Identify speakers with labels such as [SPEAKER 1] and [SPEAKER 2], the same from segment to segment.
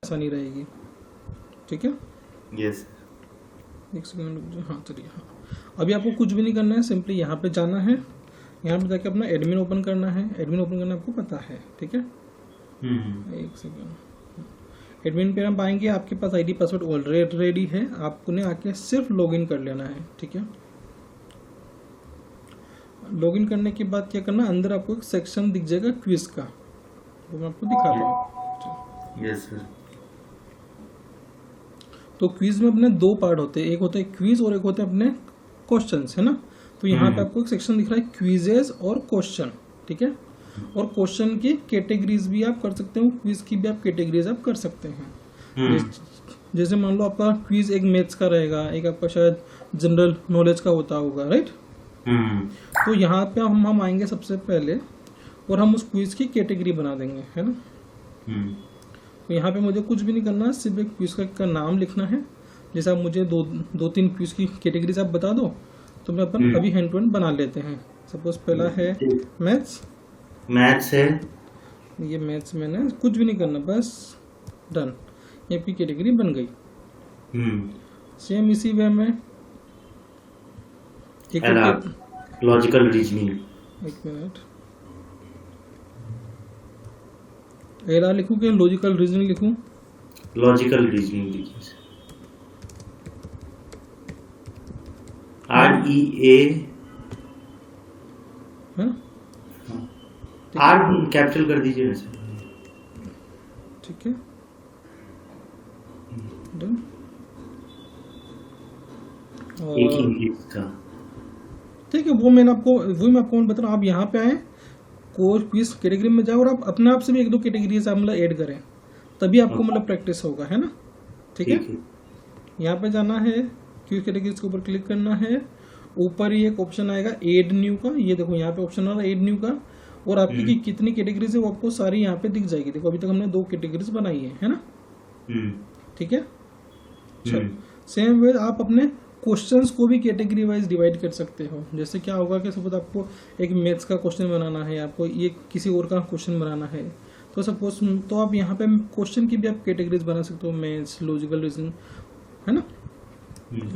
[SPEAKER 1] आसानी रहेगी। ठीक है,
[SPEAKER 2] यस।
[SPEAKER 1] एक सेकंड। हाँ चलिए, हाँ अभी आपको कुछ भी नहीं करना है, सिंपली यहाँ पे जाना है, यहाँ पे जाके अपना एडमिन ओपन करना है। एडमिन ओपन करना आपको पता है, ठीक है। एक सेकंड, एडमिन पे हम पाएंगे, आपके पास आईडी पासवर्ड ऑलरेडी है, आपको ने आके सिर्फ लॉगिन कर लेना है। ठीक है, लॉगिन करने के बाद क्या करना, अंदर आपको एक सेक्शन दिख जाएगा क्विज का, वो मैं आपको दिखा रहा हूँ।
[SPEAKER 2] Yes sir.
[SPEAKER 1] तो क्विज में अपने दो पार्ट होते हैं, एक होता है क्विज और एक होते हैं अपने क्वेश्चंस, है ना। तो यहाँ पे आपको एक सेक्शन दिख रहा है क्विजेस और क्वेश्चन। ठीक है, और क्वेश्चन की कैटेगरीज भी आप कर सकते हो, क्विज की भी आप कैटेगरीज आप कर सकते हैं। जैसे मान लो आपका क्विज एक मैथ्स का रहेगा, एक आपका शायद जनरल नॉलेज का होता होगा, राइट। तो यहाँ पे हम आएंगे सबसे पहले और हम उस क्विज की कैटेगरी बना देंगे, है ना। तो यहाँ पे मुझे कुछ भी नहीं करना, सिर्फ एक क्विज का नाम लिखना है। जैसे आप मुझे दो तीन क्विज की कैटेगरीज आप बता दो, तो मैं अपन अभी हैंड टू हैंड बना लेते हैं। सपोज पहला है मैथ्स है, ये मैथ्स मैंने कुछ भी नहीं करना, बस डन, ये आपकी कैटेगरी बन गई। सेम इसी वे में
[SPEAKER 2] लॉजिकल रीजनिंग,
[SPEAKER 1] एक मिनट, एला लिखूं कि लॉजिकल रीजनिंग लिखूं?
[SPEAKER 2] लॉजिकल रीजनिंग लिखिए। REA, आर कैपिटल कर दीजिए वैसे।
[SPEAKER 1] ठीक है, डन।
[SPEAKER 2] एक ही इंग्लिश का,
[SPEAKER 1] ठीक है, वो मैं आपको बता रहा हूँ। आप यहाँ पे आए, कोर्स क्विज कैटेगरी में जाओ और आप अपने आप से भी एक दो कैटेगरी से मतलब ऐड करें, तभी आपको मतलब प्रैक्टिस होगा, है ना। ठीक है, यहाँ पे जाना है, क्विज कैटेगरीज के ऊपर क्लिक करना है, ऊपर ही एक ऑप्शन आएगा ऐड न्यू का, ये देखो यहाँ पे ऑप्शन आ रहा है ऐड न्यू का, और आपकी कितनी कैटेगरीज है वो आपको सारी यहाँ पे दिख जाएगी। देखो अभी तक हमने 2 कैटेगरीज बनाई है ना। ठीक है, चलो सेम वे आप अपने क्वेश्चंस को भी कैटेगरी वाइज डिवाइड कर सकते हो। जैसे क्या होगा कि सपोज आपको एक मैथ्स का क्वेश्चन बनाना है, आपको ये किसी और का क्वेश्चन बनाना है, तो सपोज तो आप यहाँ पे क्वेश्चन की भी आप कैटेगरीज बना सकते हो, मैथ्स, लॉजिकल रीजनिंग, है ना।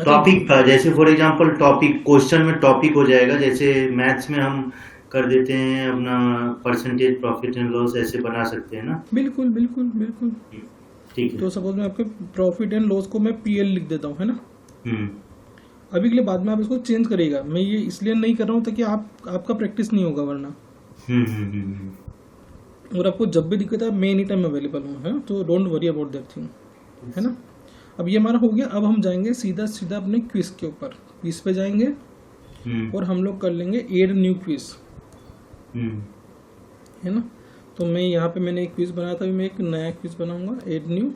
[SPEAKER 2] टॉपिक का, जैसे फॉर एग्जांपल टॉपिक, क्वेश्चन में टॉपिक हो जाएगा, जैसे मैथ्स में हम कर देते हैं अपना परसेंटेज प्रॉफिट एंड लॉस, ऐसे बना सकते हैं ना।
[SPEAKER 1] बिल्कुल बिल्कुल बिल्कुल,
[SPEAKER 2] ठीक है।
[SPEAKER 1] तो सपोज मैं आपके प्रॉफिट एंड लॉस को मैं PL लिख देता हूँ, है ना। अभी के लिए, बाद में आप इसको चेंज करिएगा, मैं ये इसलिए नहीं कर रहा हूँ ताकि आपका प्रैक्टिस नहीं होगा वरना। और आपको जब भी दिक्कत है मैं एनी टाइम अवेलेबल हूँ, है, तो don't worry about that thing, है ना। अब ये हमारा हो गया। अब हम जाएंगे सीधा अपने क्विज के ऊपर, क्विज पे जाएंगे और हम लोग कर लेंगे ऐड न्यू क्विज, है ना। तो मैं यहाँ पे मैंने एक क्विज बनाया था, मैं एक नया क्विज बनाऊंगा, ऐड न्यू।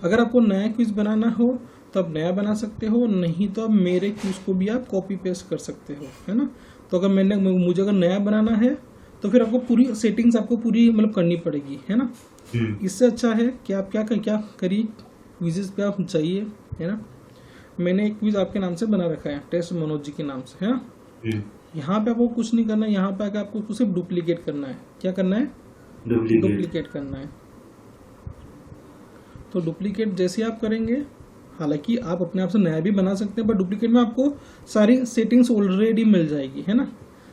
[SPEAKER 1] अगर आपको नया क्विज बनाना हो तो आप नया बना सकते हो, नहीं तो आप मेरे क्विज को भी आप कॉपी पेस्ट कर सकते हो, है ना। तो अगर मुझे अगर नया बनाना है तो फिर आपको पूरी सेटिंग्स आपको पूरी मतलब करनी पड़ेगी, है ना। इससे अच्छा है कि आप क्या करिए, क्विजेस पे आप चाहिए, है ना। मैंने एक क्विज आपके नाम से बना रखा है, टेस्ट मनोज जी के नाम से, है ना। यहाँ पे आपको कुछ नहीं करना है, यहाँ पे आकर आपको सिर्फ डुप्लीकेट करना है। क्या करना है? डुप्लीकेट करना है। तो डुप्लीकेट जैसे आप करेंगे, हालांकि आप अपने आप से नया भी बना सकते हैं, बट डुप्लीकेट में आपको सारी सेटिंग्स ऑलरेडी मिल जाएगी, है ना।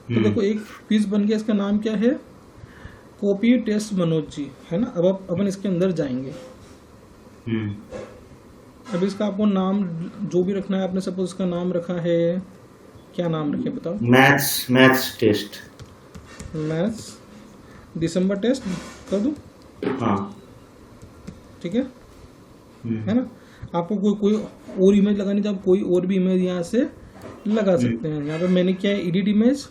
[SPEAKER 1] तो देखो एक क्विज बन गया, इसका नाम क्या है, कॉपी टेस्ट मनोज जी, है ना। अब अपन इसके अंदर जाएंगे। अब इसका आपको नाम जो भी रखना है, आपने सपोज इसका नाम रखा है, क्या नाम रखे बताओ?
[SPEAKER 2] मैथ्स टेस्ट,
[SPEAKER 1] मैथ्स दिसंबर टेस्ट कर दूं?
[SPEAKER 2] हाँ
[SPEAKER 1] ठीक है ना। आपको कोई और इमेज लगानी तो आप कोई और भी इमेज यहाँ से लगा सकते हैं। यहाँ पे मैंने क्या है, एडिट इमेज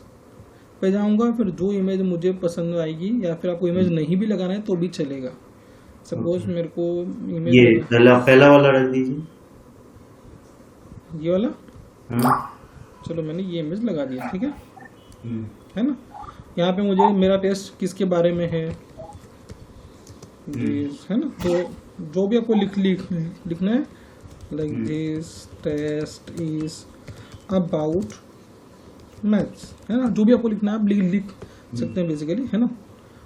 [SPEAKER 1] पे जाऊंगा, फिर जो इमेज मुझे पसंद आएगी, या फिर आपको इमेज नहीं भी लगाना है तो भी चलेगा। सपोज मेरे को इमेज
[SPEAKER 2] ये पहला वाला रख दीजिए,
[SPEAKER 1] ये वाला। चलो मैंने ये इमेज लगा दिया, ठीक है ना। यहाँ पे मुझे मेरा टेस्ट किसके बारे में है ना। तो जो भी आपको लिखना है, like this test is about maths, है ना। जो भी आपको लिखना है आप लिख सकते हैं बेसिकली, है ना।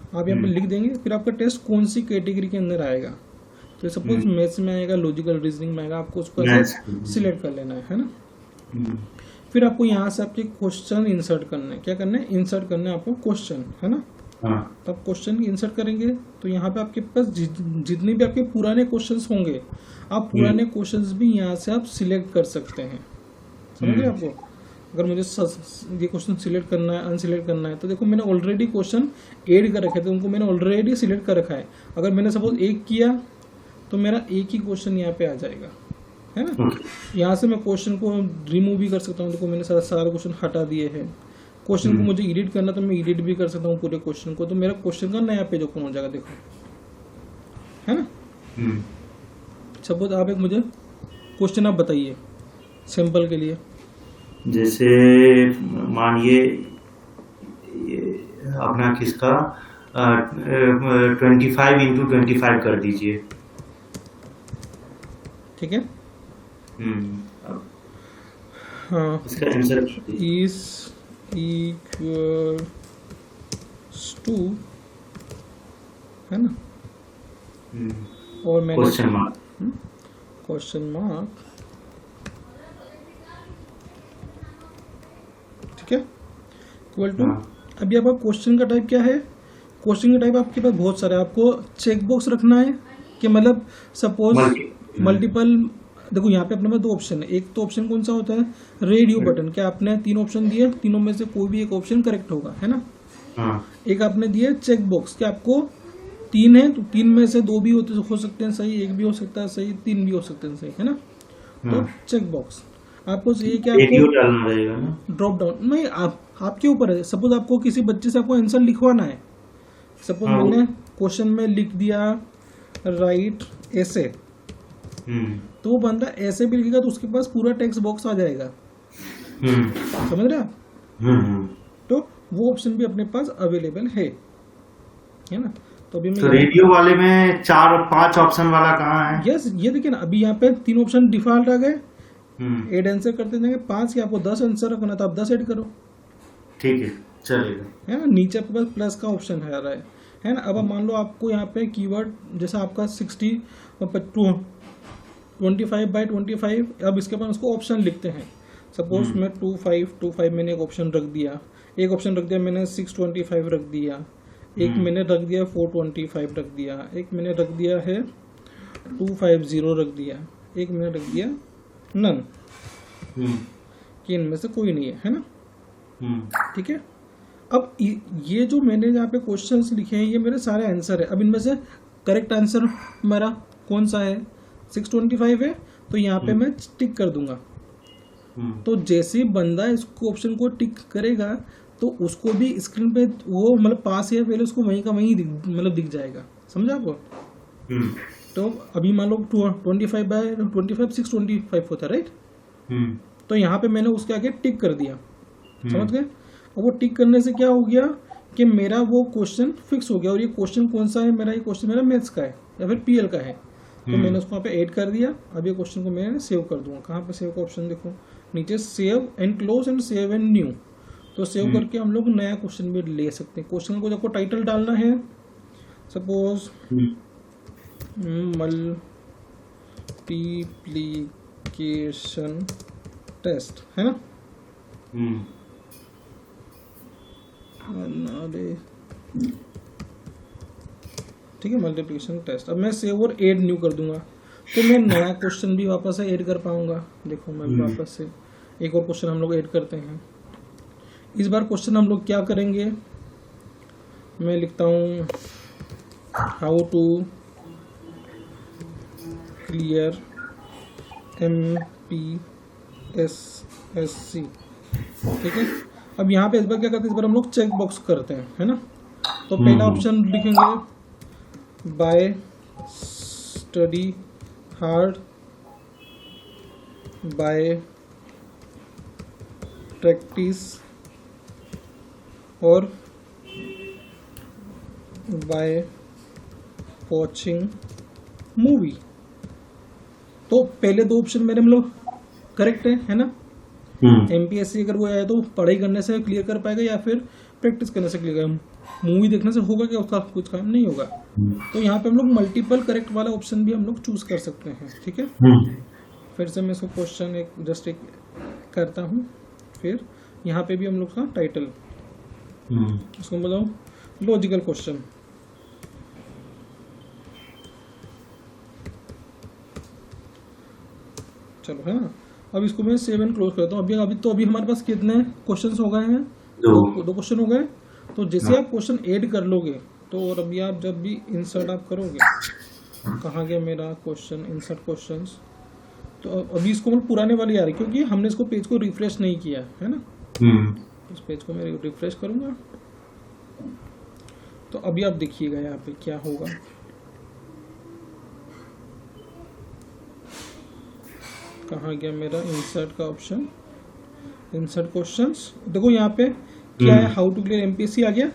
[SPEAKER 1] आप यहाँ पे लिख देंगे, फिर आपका टेस्ट कौन सी कैटेगरी के अंदर आएगा। तो सपोज मैथ्स में आएगा, लॉजिकल रीजनिंग में आएगा, आपको उसको
[SPEAKER 2] Maths,
[SPEAKER 1] ऐसे सिलेक्ट कर लेना है ना। फिर आपको यहाँ से आपके क्वेश्चन इंसर्ट करना है। क्या करना है? इंसर्ट करना है आपको क्वेश्चन, है ना।
[SPEAKER 2] हाँ
[SPEAKER 1] तो आप क्वेश्चन इंसर्ट करेंगे तो यहाँ पे आपके पास जितने भी आपके पुराने क्वेश्चंस होंगे, आप पुराने क्वेश्चंस भी यहाँ से आप सिलेक्ट कर सकते हैं। समझ गए आपको? अगर मुझे ये क्वेश्चन सिलेक्ट करना है, अनसिलेक्ट करना है, तो देखो मैंने ऑलरेडी क्वेश्चन ऐड कर रखे थे, उनको मैंने ऑलरेडी सिलेक्ट कर रखा है। अगर मैंने सपोज एक किया तो मेरा एक ही क्वेश्चन यहाँ पे आ जाएगा, है ना। यहाँ से मैं क्वेश्चन को रिमूव भी कर सकता हूँ। देखो मैंने सारा क्वेश्चन हटा दिए हैं। क्वेश्चन को मुझे एडिट करना तो मैं एडिट भी कर सकता हूँ पूरे क्वेश्चन को, तो मेरा क्वेश्चन का नया पेज ओपन हो जाएगा, देखो, है ना। सपोज आप एक मुझे क्वेश्चन आप बताइए सिंपल के लिए।
[SPEAKER 2] जैसे मानिए अपना किसका 25 इंटू 25 कर दीजिए।
[SPEAKER 1] ठीक है। हाँ,
[SPEAKER 2] इसका आंसर
[SPEAKER 1] इज इक्वल टू, है ना। और मैंने क्वेश्चन मार्क, ठीक है, इक्वल टू। अभी आपका क्वेश्चन का टाइप क्या है? क्वेश्चन का टाइप आपके पास बहुत सारे, आपको चेक बॉक्स रखना है कि मतलब सपोज मल्टीपल। देखो यहाँ पे अपने पास दो ऑप्शन है। एक तो ऑप्शन कौन सा होता है? Radio button. क्या आपने 3 ऑप्शन दिए, तीनों में से कोई भी एक ऑप्शन करेक्ट होगा, है ना। एक आपने दिए चेक बॉक्स, क्या आपको 3 है तो 3 में से 2 भी हो सकते हैं सही, 1 भी हो सकता है सही, 3 भी हो सकते हैं सही, है ना। तो चेक बॉक्स आपको चाहिए कि आपको
[SPEAKER 2] डालना रहेगा ना,
[SPEAKER 1] ड्रॉप डाउन नहीं, आपके ऊपर है। सपोज आपको किसी बच्चे से आपको आंसर लिखवाना है। सपोज मैंने क्वेश्चन में लिख दिया राइट ऐसे, तो वो बंदा ऐसे भी लिखेगा तो उसके पास पूरा टेक्स्ट बॉक्स आ जाएगा। समझ रहे आप? तो वो ऑप्शन भी अपने पास अवेलेबल है ना। तो अभी मैं
[SPEAKER 2] रेडियो वाले में 4-5 ऑप्शन वाला कहाँ है?
[SPEAKER 1] यस, ये देखिए ना, अभी यहाँ पे 3 ऑप्शन डिफॉल्ट आ गए। ऐड आंसर करते जाएंगे 5 की, आपको 10 आंसर रखना तो आप 10 ऐड करो,
[SPEAKER 2] ठीक है, चलेगा, है
[SPEAKER 1] ना। नीचे आपके पास प्लस का ऑप्शन है रहा है ना। अब मान लो आपको यहाँ पे कीवर्ड जैसा आपका 25/25, अब इसके बाद उसको ऑप्शन लिखते हैं। सपोज मैं 25 मैंने एक ऑप्शन रख दिया, मैंने 625 रख दिया, एक मैंने रख दिया 425 रख दिया, एक मैंने रख दिया है 250 रख दिया, एक मैंने रख दिया नन, कि इनमें से कोई नहीं है ना। ठीक है। अब ये जो मैंने यहाँ पे क्वेश्चंस लिखे हैं ये मेरे सारे आंसर है। अब इनमें से करेक्ट आंसर मेरा कौन सा है? 625 है, तो यहाँ पे मैं टिक कर दूंगा। तो जैसे बंदा इसको ऑप्शन को टिक करेगा तो उसको भी स्क्रीन पे वो मतलब पास या पहले उसको वहीं का वहीं मतलब दिख जाएगा। समझा आपको? तो अभी मान लो 25/25 625 होता है, राइट। तो यहाँ पे मैंने उसके आगे टिक कर दिया, समझ गए। और वो टिक करने से क्या हो गया कि मेरा वो क्वेश्चन फिक्स हो गया। और ये क्वेश्चन कौन सा है मेरा? ये क्वेश्चन मेरा मैथ्स का है या फिर पीएल का है। तो मैंने उसको वहाँ पे ऐड कर दिया। अब ये क्वेश्चन को मैं सेव कर दूंगा। कहाँ पे सेव का ऑप्शन देखो नीचे, save and close and save and new. तो सेव करके हम लोग नया क्वेश्चन भी ले सकते हैं। क्वेश्चन को आपको टाइटल डालना है, सपोज मल्टीप्लिकेशन टेस्ट, है ना। ठीक है, मल्टीप्लिकेशन टेस्ट। अब मैं सेव और ऐड न्यू कर दूंगा तो मैं नया क्वेश्चन भी वापस से ऐड कर पाऊंगा। देखो मैं वापस से एक और क्वेश्चन हम लोग ऐड करते हैं। इस बार क्वेश्चन हम लोग क्या करेंगे, मैं लिखता हूँ हाउ टू क्लियर MPSSC। ठीक है। अब यहाँ पे इस बार क्या करते हैं, इस बार हम लोग चेक बॉक्स करते हैं, है ना। तो पहला ऑप्शन लिखेंगे bye study hard, bye practice और बाय वॉचिंग मूवी। तो पहले 2 ऑप्शन मेरे मतलब करेक्ट है ना। MPSC अगर वो आया तो पढ़ाई करने से क्लियर कर पाएगा या फिर प्रैक्टिस करने से क्लियर मूवी देखने से होगा क्या, उसका कुछ काम नहीं होगा। तो यहाँ पे हम लोग मल्टीपल करेक्ट वाला ऑप्शन भी हम लोग चूज कर सकते हैं, ठीक है। फिर से मैं इसको क्वेश्चन एक जस्ट एक करता हूँ, फिर यहाँ पे भी हम लोग का टाइटल इसको बताओ लॉजिकल क्वेश्चन। चलो है ना, अब इसको मैं सेव एंड क्लोज करता हूँ। अभी हमारे पास कितने क्वेश्चंस हो गए हैं, दो क्वेश्चन हो गए। तो जैसे आप क्वेश्चन ऐड कर लोगे तो, और अभी आप जब भी इंसर्ट आप करोगे, कहाँ गया मेरा क्वेश्चन, इंसर्ट क्वेश्चंस, तो अभी इसको मैं पुराने वाली आ रही, क्योंकि हमने इसको पेज को रिफ्रेश नहीं किया है ना। इस पेज को मैं रिफ्रेश करूंगा तो अभी आप देखिएगा यहाँ पे क्या होगा। कहाँ गया मेरा इंसर्ट का ऑप्शन, इंसर्ट क्वेश्चंस, देखो यहाँ पे क्या है, हाउ टू क्लियर एमपीएससी आ गया।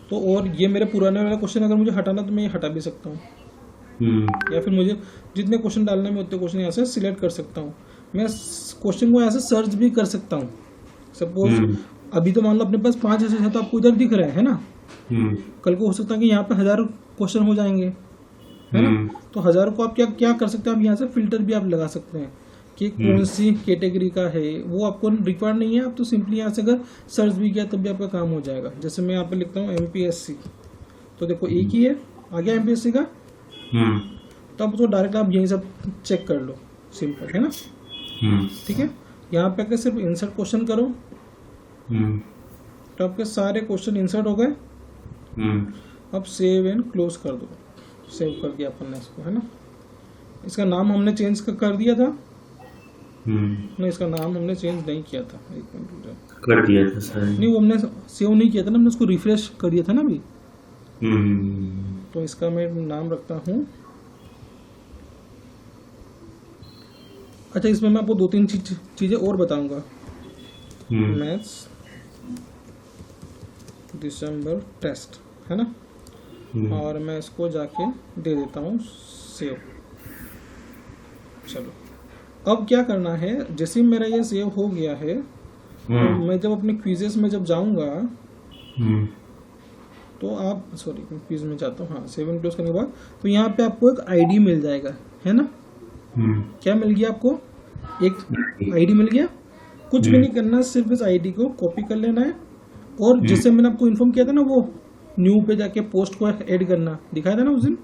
[SPEAKER 1] तो और ये मेरे पुराने वाला क्वेश्चन अगर मुझे हटाना तो मैं ये हटा भी सकता हूँ, या फिर मुझे जितने क्वेश्चन डालने में उतने क्वेश्चन यहाँ से सिलेक्ट कर सकता हूँ। मैं क्वेश्चन को यहाँ से सर्च भी कर सकता हूँ। सपोज अभी तो मान लो अपने पास 5 ऐसे हैं तो आपको इधर दिख रहा है ना। कल को हो सकता है कि यहाँ पे 1000 क्वेश्चन हो जाएंगे, है ना। तो 1000 को आप क्या क्या कर सकते हैं, आप यहाँ से फिल्टर भी आप लगा सकते हैं कि कौन सी कैटेगरी का है, वो आपको रिक्वायर्ड नहीं है। आप तो सिंपली यहाँ से अगर सर्च भी किया तब भी आपका काम हो जाएगा। जैसे मैं यहाँ पे लिखता हूँ एमपीएससी, तो देखो एक ही है, आ गया एमपीएससी का। तो अब तो डायरेक्ट आप यहीं सब चेक कर लो, सिंपल है ना। ठीक है, यहाँ पे आकर सिर्फ इंसर्ट क्वेश्चन करो, तो आपके सारे क्वेश्चन इंसर्ट हो गए। अब सेव एंड क्लोज कर दो, सेव कर दिया अपन ने इसको, है ना। इसका नाम हमने चेंज कर दिया था, नहीं इसका नाम हमने चेंज नहीं किया था, एक मिनट
[SPEAKER 2] कर दिया था सर,
[SPEAKER 1] नहीं वो हमने सेव नहीं किया था ना, हमने उसको रिफ्रेश कर दिया था ना अभी। तो इसका मैं नाम रखता हूँ, अच्छा इसमें मैं आपको 2-3 चीजें और बताऊंगा। मैथ्स दिसंबर टेस्ट, है ना। और मैं इसको जाके दे देता हूँ सेव। चलो अब क्या करना है, जैसे मेरा ये सेव हो गया है, तो मैं जब अपने क्विजेस में जब जाऊंगा तो आप सॉरी क्विज में जाता हूँ, हाँ सेव एंड क्लोज करने के बाद, तो यहाँ पे आपको एक आईडी मिल जाएगा, है ना। क्या मिल गया आपको, एक आईडी मिल गया। कुछ भी नहीं करना, सिर्फ इस आईडी को कॉपी कर लेना है, और जैसे मैंने आपको इन्फॉर्म किया था ना, वो न्यू पे जाके पोस्ट को ऐड करना दिखाया था ना उस दिन।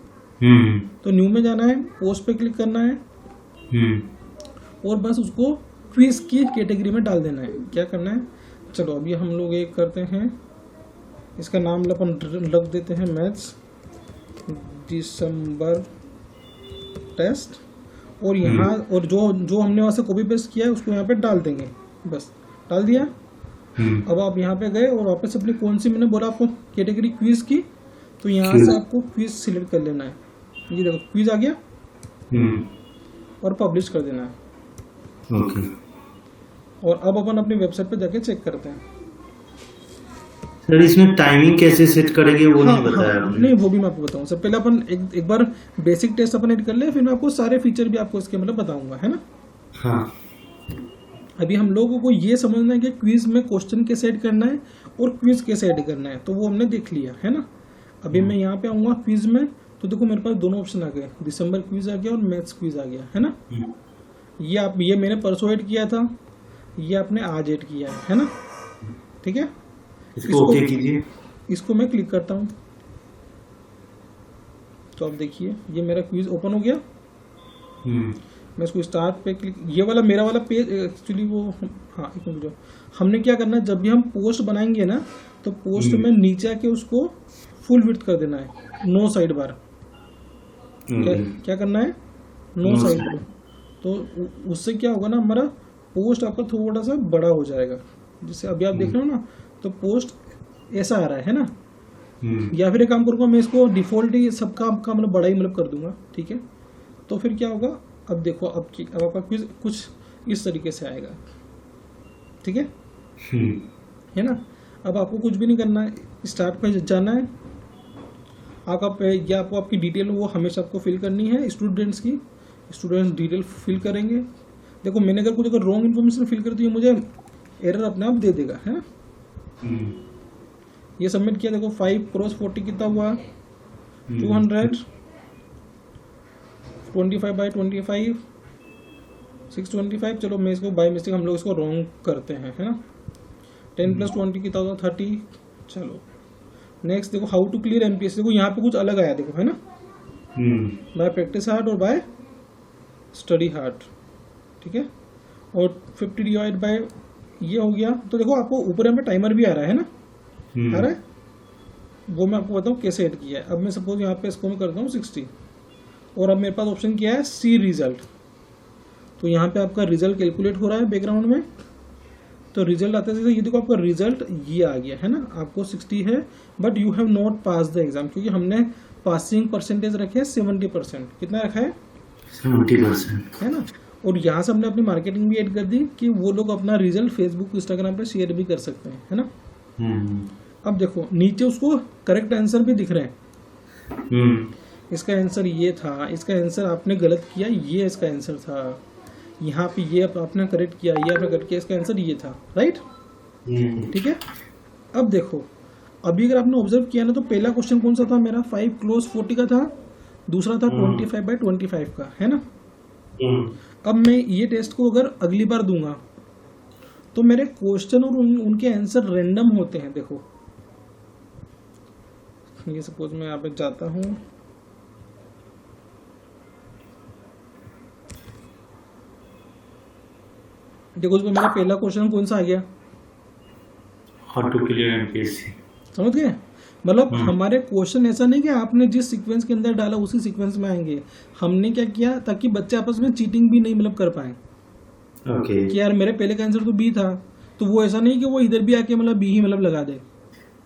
[SPEAKER 1] तो न्यू में जाना है, पोस्ट पे क्लिक करना है, और बस उसको क्विज की कैटेगरी में डाल देना है। क्या करना है, चलो अभी हम लोग एक करते हैं, इसका नाम अपन रख देते हैं मैथ्स दिसंबर टेस्ट, और यहाँ और जो हमने वहाँ से कॉपी पेस्ट किया है उसको यहाँ पे डाल देंगे, बस डाल दिया। अब आप यहाँ पे गए और वापस अपनी कौन सी मैंने बोला आपको कैटेगरी क्विज की, तो यहाँ से आपको क्विज सिलेक्ट कर लेना है। ये देखो क्विज आ गया, और पब्लिश कर देना है।
[SPEAKER 2] ओके।
[SPEAKER 1] और अब अपन अपनी वेबसाइट पे जाके चेक करते हैं।
[SPEAKER 2] सर इसमें टाइमिंग कैसे सेट करेंगे वो नहीं बताया आपने।
[SPEAKER 1] नहीं वो भी मैं आपको बताऊँ। सर पहले अपन एक बार बेसिक टेस्ट अपन ऐड कर ले, फिर मैं आपको सारे फीचर भी आपको इसके मतलब बताऊंगा, है ना।
[SPEAKER 2] हाँ।
[SPEAKER 1] अभी हम लोगों को ये समझना है कि क्विज में क्वेश्चन कैसे ऐड करना है और क्विज कैसे ऐड करना है, तो वो हमने देख लिया, है ना। अभी मैं यहाँ पे आऊँगा क्विज में, तो देखो मेरे पास दोनों ऑप्शन आ गए, दिसंबर क्विज आ गया और मैथ्स क्विज आ गया, है ना। ये मैंने परसों ऐड किया था, ये आपने आज ऐड किया है ना। ठीक है,
[SPEAKER 2] इसको ओके कीजिए।
[SPEAKER 1] इसको मैं क्लिक करता हूँ, तो आप देखिए ये मेरा क्विज ओपन हो गया। मैं इसको स्टार्ट पे क्लिक, ये वाला मेरा वाला पेज एक्चुअली वो, हाँ एक मिनट, हमने क्या करना है, जब भी हम पोस्ट बनाएंगे ना, तो पोस्ट में नीचे आके उसको फुल विड्थ कर देना है, नो साइड बार। क्या करना है, नो साइड बार। तो उससे क्या होगा ना, हमारा पोस्ट आपका थोड़ा सा बड़ा हो जाएगा। जैसे अभी आप देख रहे हो ना, तो पोस्ट ऐसा आ रहा है ना। या फिर एक काम करूँगा, मैं इसको डिफॉल्ट ही सबका आपका मतलब बड़ा ही मतलब कर दूंगा, ठीक है। तो फिर क्या होगा, अब देखो अब आपका क्विज कुछ इस तरीके से आएगा, ठीक है ना। अब आपको कुछ भी नहीं करना है, स्टार्ट पे जाना है। आपको आपकी डिटेल वो हमेशा आपको फिल करनी है, स्टूडेंट्स की, स्टूडेंट्स डिटेल फिल करेंगे। देखो मैंने अगर रॉन्ग इन्फॉर्मेशन फिल कर दी, मुझे एरर अपने आप दे देगा, है ना। ये सबमिट किया, देखो 5 क्रॉस 40 कितना हुआ 200, 25 बाई 25 625। चलो मैं इसको बाय मिस्टेक हम लोग इसको रॉन्ग करते हैं, है ना। 10 प्लस 20 कितना होता 30। चलो नेक्स्ट देखो हाउ टू क्लियर एमपीएस, देखो यहाँ पे कुछ अलग आया देखो, है ना, बाय प्रैक्टिस हार्ड और बाय स्टडी हार्ड, ठीक है। और 50 डिवाइड बाय ये हो गया। तो देखो आपको ऊपर यहाँ पे टाइमर भी आ रहा है ना, आ रहा है, वो मैं आपको बताऊँ कैसे ऐड किया है। अब मैं सपोज यहाँ पे इसको मैं करता हूँ 60 और अब मेरे पास ऑप्शन क्या है सी रिजल्ट। तो यहाँ पे आपका रिजल्ट कैलकुलेट हो रहा है बैकग्राउंड में। तो रिजल्ट आते हैं, ये देखो आपका रिजल्ट ये आ गया है ना, आपको 60 है but you have not pass the exam, क्योंकि हमने पासिंग परसेंटेज रखे है 70%। कितना रखा है
[SPEAKER 2] 70%,
[SPEAKER 1] है ना। और यहाँ से हमने अपनी मार्केटिंग भी ऐड कर दी कि वो लोग अपना रिजल्ट फेसबुक इंस्टाग्राम पे शेयर भी कर सकते हैं, है ना। अब देखो नीचे उसको करेक्ट आंसर भी दिख रहे हैं। इसका आंसर ये था, इसका आंसर आपने गलत किया, ये इसका आंसर था। यहाँ पे ये आपने करेक्ट किया, ये आपने करेक्ट किया, इसका आंसर ये था, राइट, ठीक है। अब देखो अभी अगर आपने ऑब्जर्व किया ना, तो पहला क्वेश्चन कौन सा था मेरा 5 क्लोज 40 का था, दूसरा था 25 बाई 25 का, है ना। अब मैं ये टेस्ट को अगर अगली बार दूंगा तो मेरे क्वेश्चन और उनके आंसर रैंडम होते हैं। देखो ये सपोज मैं यहाँ पे जाता हूँ, देखो उसमें मेरा पहला क्वेश्चन कौन सा आ गया,
[SPEAKER 2] हाउ टू क्लियर एमपीएससी,
[SPEAKER 1] समझ गए। मतलब हमारे क्वेश्चन ऐसा नहीं कि आपने जिस सीक्वेंस के अंदर डाला उसी सीक्वेंस में आएंगे। हमने क्या किया ताकि बच्चे आपस में चीटिंग भी नहीं मतलब कर पाए, कि यार मेरे पहले का आंसर तो बी था, तो वो ऐसा नहीं कि वो इधर भी आके मतलब बी ही मतलब लगा दे।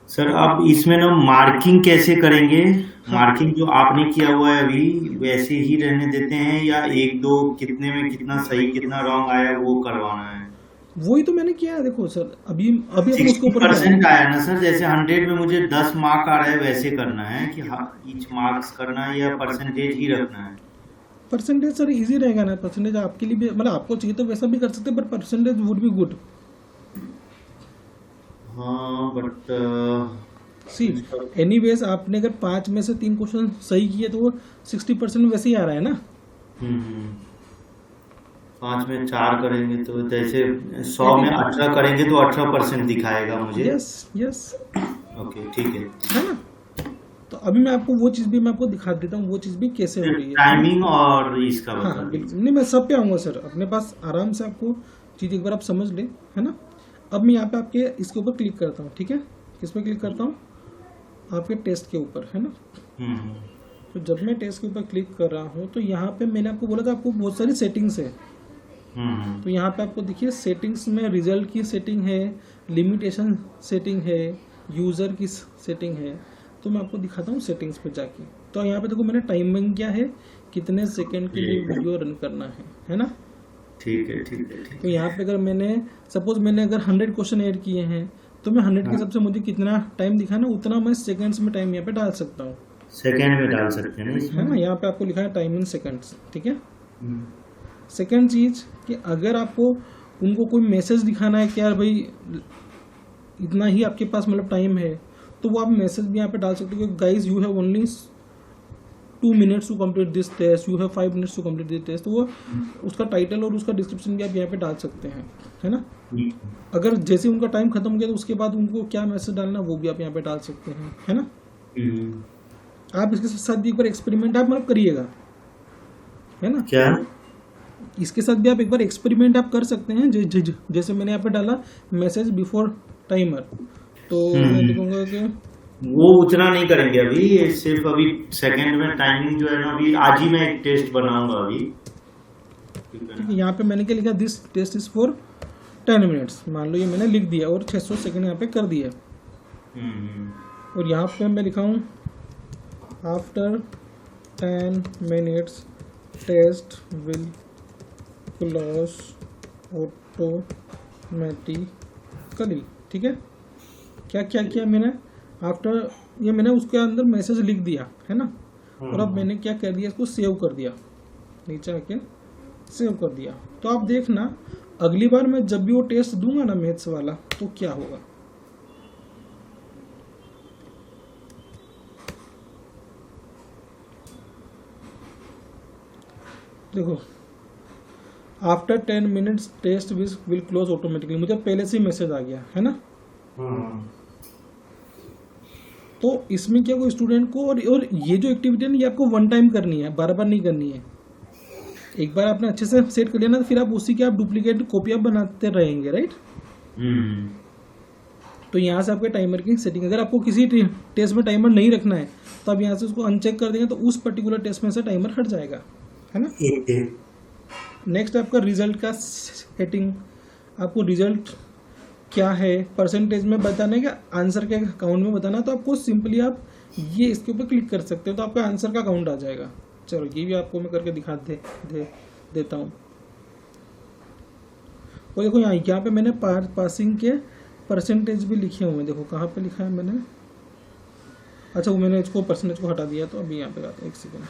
[SPEAKER 2] सर आप इसमें ना मार्किंग कैसे करेंगे? मार्किंग जो आपने किया हुआ है अभी वैसे ही रहने देते हैं या एक दो कितने में कितना सही कितना रॉन्ग आया वो करवाना है?
[SPEAKER 1] वही तो मैंने किया है। देखो सर अभी अभी अपने उसके ऊपर
[SPEAKER 2] 60% आया ना सर, जैसे 100 में मुझे 10 मार्क आ रहा है वैसे करना है कि ईच मार्क्स करना है या परसेंटेज ही रखना है?
[SPEAKER 1] परसेंटेज सर इजी रहेगा ना, परसेंटेज आपके लिए भी मतलब आपको चाहिए तो वैसा भी कर सकते हैं, but percentage would be good.
[SPEAKER 2] हाँ बट
[SPEAKER 1] सी एनीवेज आपने अगर 5 में से 3 क्वेश्चन सही किए तो वो 60% वैसे ही आ रहा है ना।
[SPEAKER 2] 5 में 4 करेंगे तो जैसे 100 में 18 करेंगे तो 18% दिखाएगा मुझे।
[SPEAKER 1] यस यस
[SPEAKER 2] ओके ठीक
[SPEAKER 1] है ना। तो अभी मैं आपको वो चीज़ भी मैं आपको दिखा देता हूँ, वो चीज़ भी कैसे हो रही है,
[SPEAKER 2] टाइमिंग और इसका
[SPEAKER 1] हाँ बिल्कुल नहीं, मैं सब पे आऊँगा सर, अपने पास आराम से आपको चीज़ एक बार आप समझ लें, है ना। अब मैं यहाँ पे आपके इसके ऊपर क्लिक करता हूँ, ठीक है। किस पे क्लिक करता हूँ? आपके टेस्ट के ऊपर, है ना। तो जब मैं टेस्ट के ऊपर क्लिक कर रहा हूँ तो यहाँ पे मैंने आपको बोला था आपको बहुत सारी सेटिंग्स है। तो यहाँ पे आपको देखिए सेटिंग्स में रिजल्ट की सेटिंग है, लिमिटेशन सेटिंग है, यूज़र की सेटिंग है। तो मैं आपको दिखाता हूँ सेटिंग्स पे जाके। तो यहाँ पे देखो मैंने टाइमिंग क्या है, कितने सेकंड के लिए वीडियो रन करना है ना।
[SPEAKER 2] ठीक है ठीक है।
[SPEAKER 1] तो यहाँ पे अगर मैंने सपोज मैंने अगर 100 क्वेश्चन ऐड किए हैं तो मैं 100 के हिसाब से मुझे कितना टाइम दिखाना उतना मैं सेकंड्स में टाइम यहाँ पे डाल सकता हूँ।
[SPEAKER 2] सेकंड में डाल सकते हैं
[SPEAKER 1] है ना, यहाँ पे आपको लिखा है टाइम इन सेकंड्स, ठीक है। सेकंड चीज कि अगर आपको उनको कोई मैसेज दिखाना है कि यार भाई इतना ही आपके पास मतलब टाइम है, तो वो आप मैसेज भी यहाँ पे डाल सकते हो कि guys you have only 2 minutes to complete this test, you have 5 minutes to complete this test. तो वो उसका टाइटल और उसका डिस्क्रिप्शन भी आप यहाँ पे डाल सकते हैं, है ना। अगर जैसे उनका टाइम खत्म हो गया तो उसके बाद उनको क्या मैसेज डालना वो भी आप यहाँ पे डाल सकते हैं, है ना। आप इसके साथ भी एक बार एक्सपेरिमेंट आप मतलब करिएगा, है ना।
[SPEAKER 2] क्या
[SPEAKER 1] इसके साथ भी आप एक बार एक्सपेरिमेंट आप कर सकते हैं। जैसे मैंने यहाँ पे डाला मैसेज बिफोर टाइमर, तो मैं लिखूंगा कि
[SPEAKER 2] वो उतना नहीं करेंगे अभी, ये सिर्फ अभी सेकंड में टाइमिंग जो है ना, अभी आज ही मैं एक टेस्ट बनाऊंगा अभी।
[SPEAKER 1] ठीक है, यहाँ पे मैंने क्या लिखा, this test is for 10 minutes, मान लो ये मैंने लिख दिया और 600 सेकंड यहाँ पे कर दिया। और यहाँ पे मैं लिखा हूँ after 10 minutes test will close automatically, ठीक है। क्या क्या किया मैंने, आफ्टर ये मैंने उसके अंदर मैसेज लिख दिया, है ना। और अब मैंने क्या कर दिया, इसको सेव कर दिया, नीचे आके सेव कर दिया। तो आप देखना अगली बार मैं जब भी वो टेस्ट दूंगा ना मैथ्स वाला तो क्या होगा। देखो after 10 minutes test will close automatically, मुझे पहले से ही मैसेज आ गया है ना। तो इसमें क्या, कोई स्टूडेंट को और ये जो एक्टिविटी है ना, ये आपको वन टाइम करनी है, बार बार नहीं करनी है। एक बार आपने अच्छे से सेट कर लिया ना, तो फिर आप उसी के आप डुप्लीकेट कॉपी आप बनाते रहेंगे, राइट। तो यहाँ से आपके टाइमर की सेटिंग, अगर आपको किसी टेस्ट में टाइमर नहीं रखना है तो आप यहाँ से उसको अनचेक कर देंगे, तो उस पर्टिकुलर टेस्ट में से टाइमर हट जाएगा, है ना। नेक्स्ट आपका रिजल्ट का सेटिंग, आपको रिजल्ट क्या है परसेंटेज में बताना है, क्या आंसर के अकाउंट में बताना है, तो आपको सिंपली आप ये इसके ऊपर क्लिक कर सकते हो, तो आपका आंसर का अकाउंट आ जाएगा। चलो ये भी आपको मैं करके दिखा देता हूँ। और देखो यहाँ पे मैंने पासिंग के परसेंटेज भी लिखे हुए हैं, देखो कहाँ पे लिखा है मैंने। अच्छा वो मैंने इसको परसेंटेज को हटा दिया, तो अभी यहाँ पे आता है, एक सेकेंड।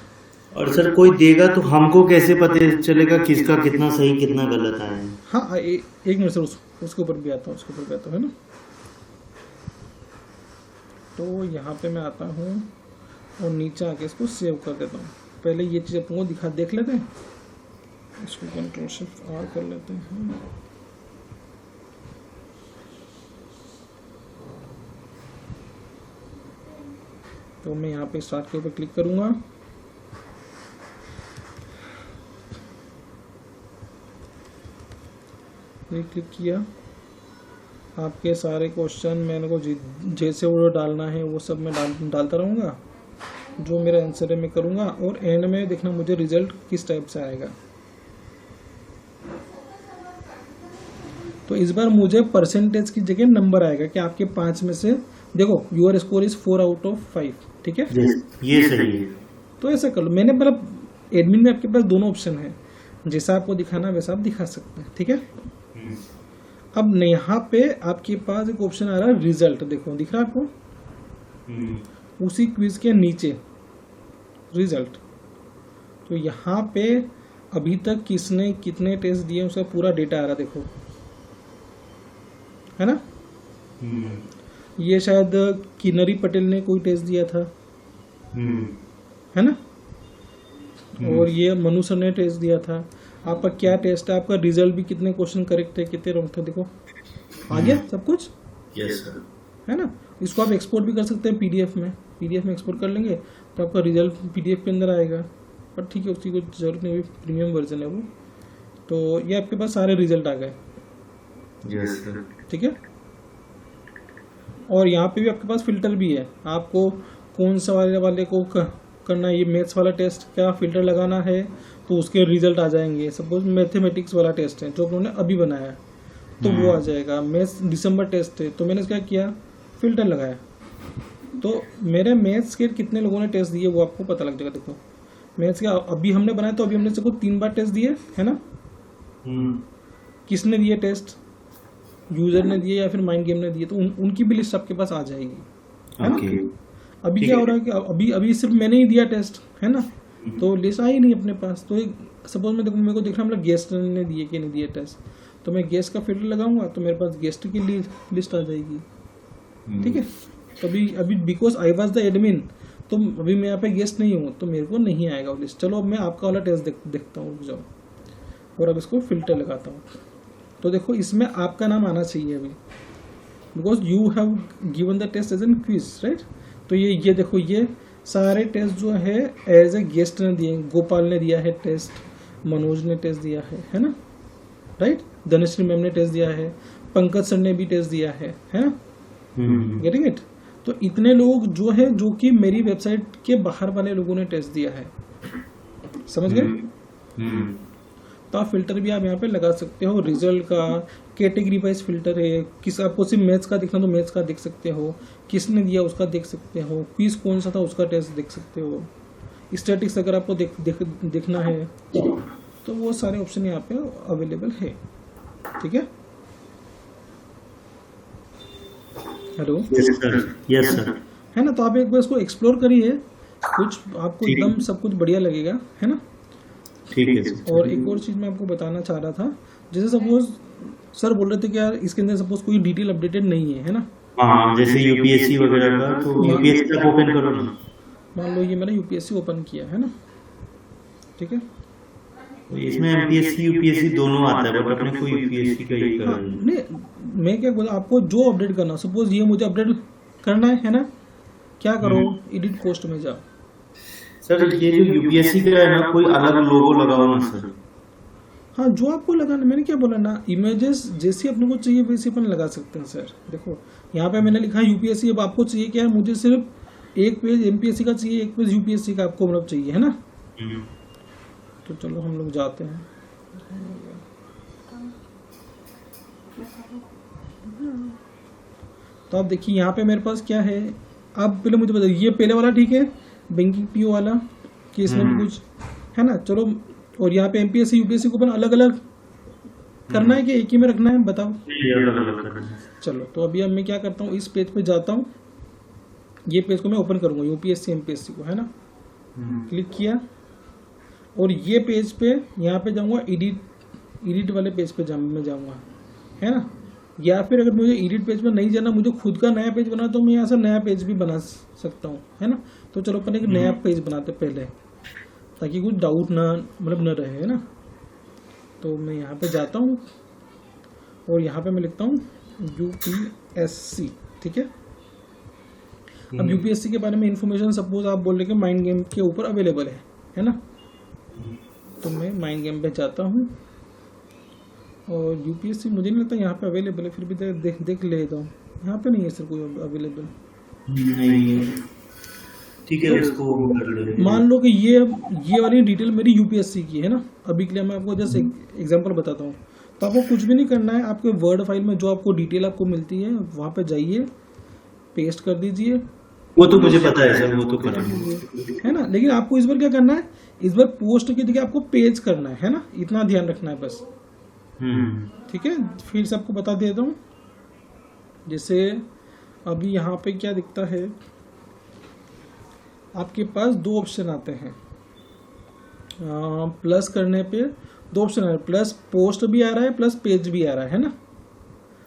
[SPEAKER 2] और सर कोई देगा तो हमको कैसे पता चलेगा किसका कितना सही कितना गलत आया है?
[SPEAKER 1] हाँ एक मिनट सर, उसके ऊपर भी आता हूँ, है ना। तो यहाँ पे मैं आता हूँ और नीचे आके इसको सेव कर देता हूँ। पहले ये चीज़ अपन को देख लेते हैं, इसको कंट्रोल शिफ्ट आर कर लेते हैं। तो मैं यहाँ पे स्टार्ट के ऊपर क्लिक करूँगा, ये क्लिक किया, आपके सारे क्वेश्चन मैंने को जैसे वो डालना है वो सब मैं डालता रहूँगा, जो मेरा आंसर है मैं करूँगा, और एंड में देखना मुझे रिजल्ट किस टाइप से आएगा। तो इस बार मुझे परसेंटेज की जगह नंबर आएगा कि आपके 5 में से, देखो your score is 4 out of 5, ठीक है,
[SPEAKER 2] ये सही है।
[SPEAKER 1] तो ऐसा कर लो, मैंने मतलब एडमिन में आपके पास दोनों ऑप्शन है, जैसा आपको दिखाना वैसा आप दिखा सकते हैं, ठीक है। अब यहाँ पे आपके पास एक ऑप्शन आ रहा है रिजल्ट, देखो दिख रहा है आपको, उसी क्विज के नीचे रिजल्ट। तो यहाँ पे अभी तक किसने कितने टेस्ट दिए उसका पूरा डेटा आ रहा है, देखो, है ना। ये शायद किन्नरी पटेल ने कोई टेस्ट दिया था, है ना, और ये मनु सर ने टेस्ट दिया था। आपका क्या टेस्ट है, आपका रिजल्ट भी कितने क्वेश्चन करेक्ट है कितने रॉन्ग थे, देखो आ गया सब कुछ,
[SPEAKER 2] यस सर,
[SPEAKER 1] है ना। इसको आप एक्सपोर्ट भी कर सकते हैं पीडीएफ में एक्सपोर्ट कर लेंगे तो आपका रिजल्ट पीडीएफ के अंदर आएगा, पर ठीक है उसकी कोई जरूरत नहीं, प्रीमियम वर्जन है वो। तो ये आपके पास सारे रिजल्ट आ गए,
[SPEAKER 2] यस सर,
[SPEAKER 1] ठीक है। और यहाँ पे भी आपके पास फिल्टर भी है, आपको कौन सा वाले को करना है, ये मैथ्स वाला टेस्ट क्या फिल्टर लगाना है, तो उसके रिजल्ट आ जाएंगे। सपोज मैथमेटिक्स वाला टेस्ट है जो उन्होंने अभी बनाया, तो वो आ जाएगा। मैथ्स दिसंबर टेस्ट है, तो मैंने क्या किया, फिल्टर लगाया, तो मेरे मैथ्स के कितने लोगों ने टेस्ट दिए वो आपको पता लग जाएगा। देखो मैथ्स के अभी हमने बनाया, तो अभी हमने सबको 3 बार टेस्ट दिए, है ना। किसने दिए टेस्ट, यूजर ने दिए या फिर माइंड गेम ने दिए, तो उनकी भी लिस्ट आपके पास आ जाएगी, है ना। अभी क्या हो रहा है कि अभी सिर्फ मैंने ही दिया टेस्ट, है ना, तो लिस्ट आई नहीं अपने पास। तो सपोज मैं देखो, मेरे को देख रहा मतलब गेस्ट ने दिए कि नहीं दिए टेस्ट, तो मैं गेस्ट का फिल्टर लगाऊंगा तो मेरे पास गेस्ट की लिस्ट आ जाएगी, ठीक है। तो अभी because I was the admin, तो अभी मैं यहाँ पे गेस्ट नहीं हूँ, तो मेरे को नहीं आएगा वो लिस्ट। चलो अब मैं आपका वाला टेस्ट देखता हूँ, रुक जाओ, और अब इसको फिल्टर लगाता हूँ। तो देखो इसमें आपका नाम आना चाहिए अभी, because you have given the test as an quiz, right. तो ये देखो, ये सारे टेस्ट जो है एज ए गेस्ट ने दिए, गोपाल ने दिया है टेस्ट, मनोज ने टेस्ट दिया है ना, राइट। धनश्री मैम ने टेस्ट दिया है, पंकज सर ने भी टेस्ट दिया है ना, गेटिंग इट। तो इतने लोग जो है जो कि मेरी वेबसाइट के बाहर वाले लोगों ने टेस्ट दिया है, समझ गए। तो आप फिल्टर भी आप यहाँ पे लगा सकते हो, रिजल्ट का कैटेगरी वाइज फिल्टर है, किस आपको सिर्फ मैथ्स का देखना तो मैथ्स का देख सकते हो, किसने दिया उसका देख सकते हो, क्विज कौन सा था उसका टेस्ट देख सकते हो, स्टैटिक्स अगर आपको देखना है तो वो सारे ऑप्शन यहाँ पे अवेलेबल है, ठीक है। हेलो,
[SPEAKER 2] यस सर,
[SPEAKER 1] है ना। तो आप एक बार इसको एक्सप्लोर करिए, कुछ आपको एकदम सब कुछ बढ़िया लगेगा, है ना।
[SPEAKER 2] ठीक है।
[SPEAKER 1] और एक और चीज मैं आपको बताना चाह रहा था, जैसे सपोज सर बोल रहे थे कि यार इसके अंदर सपोज कोई डिटेल अपडेटेड नहीं है ना।
[SPEAKER 2] हाँ, जैसे यूपीएससी वगैरह का, तो यूपीएससी आप ओपन करो ना।
[SPEAKER 1] मान लो ये मैंने यूपीएससी ओपन किया है ना, ठीक है।
[SPEAKER 2] तो इसमें एमपीएससी यूपीएससी दोनों आता है, बट अपने को यूपीएससी का ही
[SPEAKER 1] हाँ
[SPEAKER 2] करना है।
[SPEAKER 1] नहीं, मैं क्या बोला आपको, जो अपडेट करना, सपोज ये मुझे अपडेट करना है ना, क्या करो, एडिट पोस्ट में जाओ।
[SPEAKER 2] सर ये जो यूपीएससी का है ना, कोई अलग लोगो लगाओ ना सर।
[SPEAKER 1] हाँ जो आपको लगाना, मैंने क्या बोला ना, इमेजेस जैसी अपने को चाहिए वैसे अपन लगा सकते हैं सर। देखो यहाँ पे मैंने लिखा है यूपीएससी, अब आपको चाहिए क्या है, मुझे सिर्फ एक पेज एमपीएससी का चाहिए, एक पेज यूपीएससी का आपको मतलब चाहिए, है ना। तो चलो हम लोग जाते हैं। तो आप देखिए यहाँ पे मेरे पास क्या है, आप पहले मुझे बताइए, ये पहले वाला ठीक है, बैंकिंग पीओ वाला, कि इसमें भी कुछ है ना, चलो। और यहाँ पे एमपीएससी यूपीएससी को अपन अलग अलग करना है कि एक ही में रखना है, बताओ। चलो तो अभी अब मैं क्या करता हूँ, इस पेज पे जाता हूँ, ये पेज को मैं ओपन करूंगा, यूपीएससी एमपीएससी को, है ना। क्लिक किया और ये पेज पे यहाँ पे जाऊंगा, एडिट वाले पेज पे मैं जाऊंगा, है ना। या फिर अगर मुझे एडिट पेज में नहीं जाना, मुझे खुद का नया पेज बना, तो मैं यहाँ से नया पेज भी बना सकता हूँ, है ना। तो चलो अपन एक नया पेज बनाते पहले, ताकि कुछ डाउट ना मतलब न रहे, है ना। तो मैं यहाँ पे जाता हूँ और यहाँ पे मैं लिखता हूँ यूपीएससी, ठीक है। अब यूपीएससी के बारे में इंफॉर्मेशन सपोज आप बोल रहे कि माइंड गेम के ऊपर अवेलेबल है ना। तो मैं माइंड गेम पे जाता हूँ और यूपीएससी मुझे नहीं लगता यहाँ पे अवेलेबल है, फिर भी देख लेता हूँ। यहाँ पे नहीं है सर कोई अवेलेबल,
[SPEAKER 2] नहीं। ठीक है, इसको कर ले।
[SPEAKER 1] मान लो कि ये वाली डिटेल मेरी यूपीएससी की है ना। अभी के लिए मैं आपको जस्ट एग्जांपल बताता हूँ। तो आपको कुछ भी नहीं करना है, आपके वर्ड फाइल में जो आपको डिटेल आपको मिलती है वहाँ पे जाइए, पेस्ट कर दीजिए।
[SPEAKER 2] वो तो मुझे पता है सर, वो तो करेंगे,
[SPEAKER 1] है ना। लेकिन आपको इस बार क्या करना है, इस बार पोस्ट की जगह आपको पेज करना है ना, इतना ध्यान रखना है बस। ठीक है, फिर से आपको बता देता हूँ। जैसे अभी यहाँ पे क्या दिखता है, आपके पास दो ऑप्शन आते हैं, प्लस करने पे दो ऑप्शन आ रहे हैं, प्लस पोस्ट भी आ रहा है, प्लस पेज भी आ रहा है ना।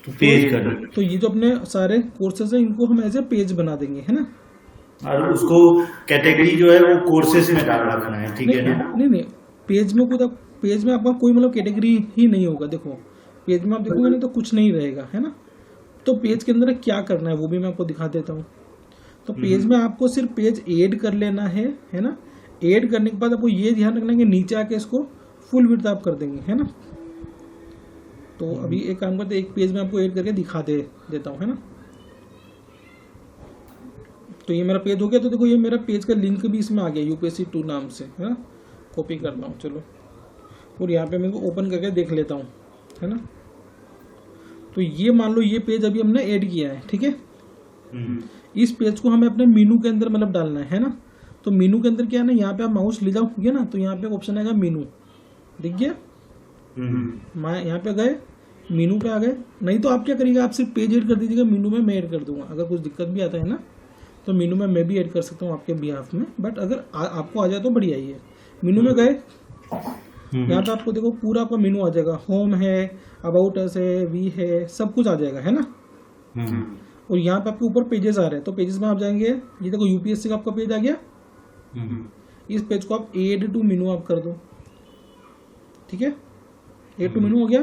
[SPEAKER 2] तो पेज कर।
[SPEAKER 1] तो ये जो अपने सारे कोर्सेज हैं, इनको हम ऐसे पेज बना देंगे, है ना।
[SPEAKER 2] और उसको कैटेगरी जो है वो कोर्सेज में डाल रखना है, ठीक है ना।
[SPEAKER 1] नहीं, पेज में पेज में आपका कोई मतलब कैटेगरी ही नहीं होगा। देखो पेज में आप देखोगे ना तो कुछ नहीं रहेगा, है ना। तो पेज के अंदर क्या करना है वो भी मैं आपको दिखा देता हूँ। तो पेज में आपको सिर्फ पेज ऐड कर लेना है ना। ऐड करने के बाद आपको ये ध्यान रखना है कि नीचे आके इसको फुल विड्थ आप कर देंगे, है ना। तो अभी एक काम करते, एक पेज में आपको ऐड करके दिखा देता हूँ, है ना। तो ये मेरा पेज हो गया। तो देखो ये मेरा पेज का लिंक भी इसमें आ गया, यूपीएससी 2 नाम से, है ना। कॉपी करता हूँ, चलो, और यहाँ पे मैं को ओपन करके देख लेता हूँ, है ना। तो ये मान लो ये पेज अभी हमने ऐड किया है, ठीक है। इस पेज को हमें अपने मीनू के अंदर मतलब डालना है ना। तो मीनू के अंदर क्या है ना, यहाँ पे आप माउस ले जाओगे ना, तो यहाँ पे ऑप्शन आएगा मीनू, दिख गया। यहाँ पे गए, मीनू पे आ गए। नहीं तो आप क्या करिएगा, आप सिर्फ पेज ऐड कर दीजिएगा, मीनू में मैं ऐड कर दूंगा। अगर कुछ दिक्कत भी आता है ना, तो मीनू में मैं भी ऐड कर सकता हूँ आपके बिहाफ में, बट अगर आपको आ जाए तो बढ़िया ही है। मीनू में गए, यहाँ पे आपको देखो पूरा आपका मेनू आ जाएगा, होम है, अबाउट अस है, वी है, सब कुछ आ जाएगा, है ना। और यहाँ पे आपके ऊपर पेजेस आ रहे हैं, तो पेजेस में आप जाएंगे, ये देखो यूपीएससी का आपका पेज आ गया। इस पेज को आप ऐड टू मेनू आप कर दो, ठीक है। ऐड टू मेनू हो गया।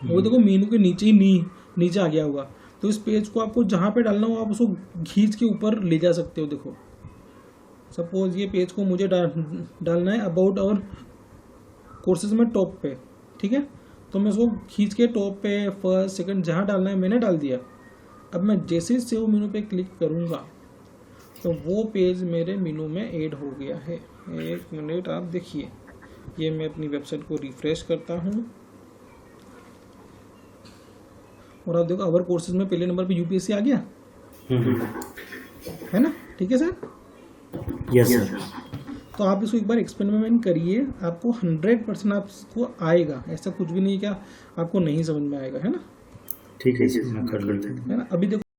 [SPEAKER 1] वो देखो मेनू के नीचे ही नीचे आ गया होगा। तो इस पेज को आपको जहाँ पे डालना हो आप उसको खींच के ऊपर ले जा सकते हो। देखो सपोज ये पेज को मुझे डालना है अबाउट और कोर्सेज में टॉप पे, ठीक है। तो मैं उसको खींच के टॉप पे, फर्स्ट, सेकंड जहाँ डालना है मैंने डाल दिया। अब मैं जैसे ही सेव मेनू पे क्लिक करूँगा तो वो पेज मेरे मेनू में ऐड हो गया है। एक मिनट आप देखिए, ये मैं अपनी वेबसाइट को रिफ्रेश करता हूँ और आप देखो अवर कोर्सेज में पहले नंबर पे यूपीएससी आ गया, है ना। ठीक है सर,
[SPEAKER 2] यस सर।
[SPEAKER 1] तो आप इसको एक बार एक्सपेरिमेंट करिए, आपको 100% आपको आएगा। ऐसा कुछ भी नहीं क्या आपको नहीं समझ में आएगा, है ना।
[SPEAKER 2] ठीक है सर, मैं कर लेता हूँ,
[SPEAKER 1] है ना। अभी देखो